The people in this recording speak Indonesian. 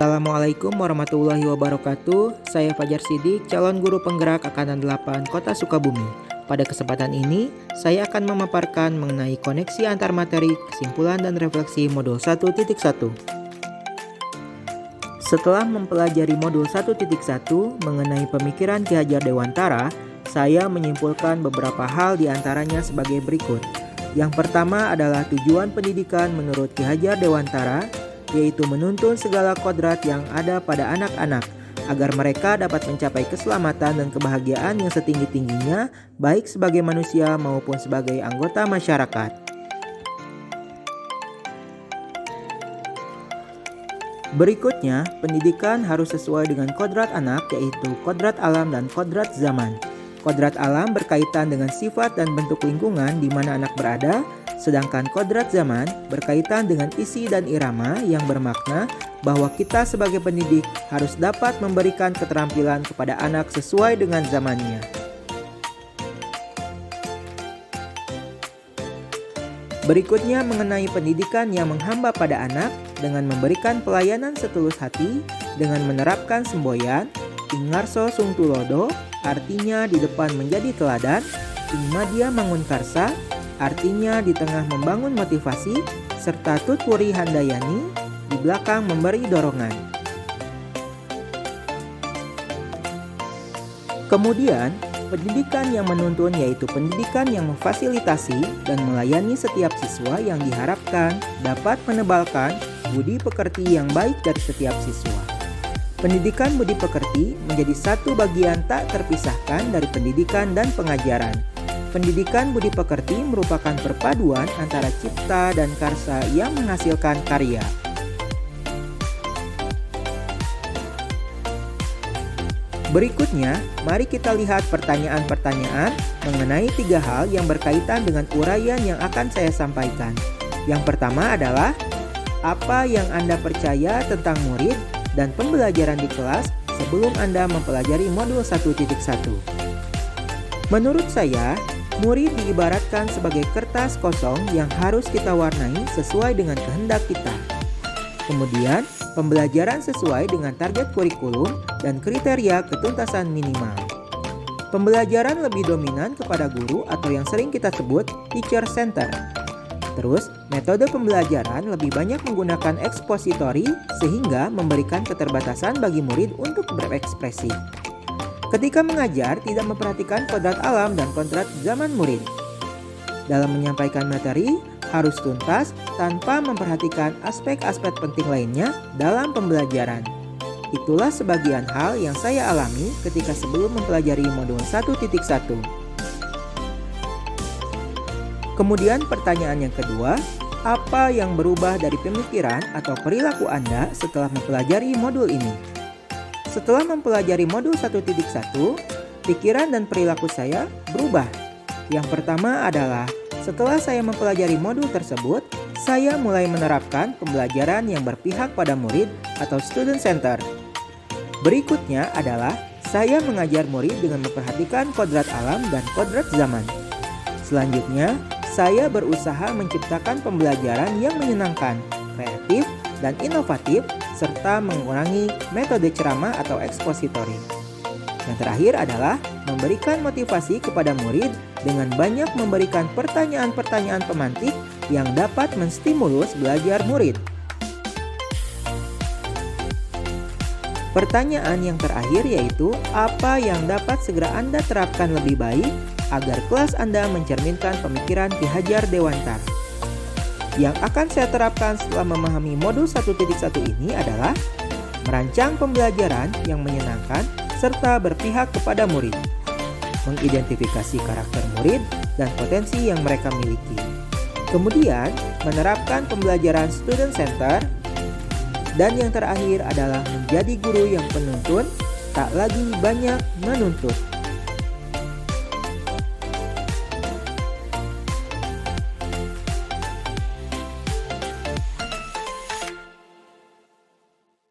Assalamualaikum warahmatullahi wabarakatuh. Saya Fajar Sidik, calon guru penggerak Angkatan 8 Kota Sukabumi. Pada kesempatan ini, saya akan memaparkan mengenai koneksi antar materi, kesimpulan dan refleksi modul 1.1. Setelah mempelajari modul 1.1 mengenai pemikiran Ki Hajar Dewantara, saya menyimpulkan beberapa hal diantaranya sebagai berikut. Yang pertama adalah tujuan pendidikan menurut Ki Hajar Dewantara, yaitu menuntun segala kodrat yang ada pada anak-anak, agar mereka dapat mencapai keselamatan dan kebahagiaan yang setinggi-tingginya, baik sebagai manusia maupun sebagai anggota masyarakat. Berikutnya, pendidikan harus sesuai dengan kodrat anak, yaitu kodrat alam dan kodrat zaman. Kodrat alam berkaitan dengan sifat dan bentuk lingkungan di mana anak berada, sedangkan kodrat zaman berkaitan dengan isi dan irama yang bermakna bahwa kita sebagai pendidik harus dapat memberikan keterampilan kepada anak sesuai dengan zamannya. Berikutnya mengenai pendidikan yang menghamba pada anak dengan memberikan pelayanan setulus hati dengan menerapkan semboyan Ingarso Sung Tulodo, artinya di depan menjadi teladan, Ing Madya Mangun Karsa, artinya di tengah membangun motivasi, serta Tutpuri Handayani, di belakang memberi dorongan. Kemudian, pendidikan yang menuntun yaitu pendidikan yang memfasilitasi dan melayani setiap siswa yang diharapkan dapat menebalkan budi pekerti yang baik dari setiap siswa. Pendidikan budi pekerti menjadi satu bagian tak terpisahkan dari pendidikan dan pengajaran. Pendidikan budi pekerti merupakan perpaduan antara cipta dan karsa yang menghasilkan karya. Berikutnya, mari kita lihat pertanyaan-pertanyaan mengenai 3 hal yang berkaitan dengan uraian yang akan saya sampaikan. Yang pertama adalah, apa yang Anda percaya tentang murid dan pembelajaran di kelas sebelum Anda mempelajari modul 1.1? Menurut saya, murid diibaratkan sebagai kertas kosong yang harus kita warnai sesuai dengan kehendak kita. Kemudian, pembelajaran sesuai dengan target kurikulum dan kriteria ketuntasan minimal. Pembelajaran lebih dominan kepada guru atau yang sering kita sebut teacher center. Terus, metode pembelajaran lebih banyak menggunakan ekspositori sehingga memberikan keterbatasan bagi murid untuk berekspresi. Ketika mengajar, tidak memperhatikan kodrat alam dan kodrat zaman murid. Dalam menyampaikan materi, harus tuntas tanpa memperhatikan aspek-aspek penting lainnya dalam pembelajaran. Itulah sebagian hal yang saya alami ketika sebelum mempelajari modul 1.1. Kemudian pertanyaan yang kedua, apa yang berubah dari pemikiran atau perilaku Anda setelah mempelajari modul ini? Setelah mempelajari modul 1.1, pikiran dan perilaku saya berubah. Yang pertama adalah, setelah saya mempelajari modul tersebut, saya mulai menerapkan pembelajaran yang berpihak pada murid atau student center. Berikutnya adalah, saya mengajar murid dengan memperhatikan kodrat alam dan kodrat zaman. Selanjutnya, saya berusaha menciptakan pembelajaran yang menyenangkan, kreatif, dan inovatif, serta mengurangi metode ceramah atau ekspositori. Yang terakhir adalah memberikan motivasi kepada murid dengan banyak memberikan pertanyaan-pertanyaan pemantik yang dapat menstimulus belajar murid. Pertanyaan yang terakhir yaitu, apa yang dapat segera Anda terapkan lebih baik agar kelas Anda mencerminkan pemikiran Ki Hajar Dewantara? Yang akan saya terapkan setelah memahami modul 1.1 ini adalah merancang pembelajaran yang menyenangkan serta berpihak kepada murid, mengidentifikasi karakter murid dan potensi yang mereka miliki. Kemudian, menerapkan pembelajaran student center. Dan yang terakhir adalah menjadi guru yang penuntun, tak lagi banyak menuntut.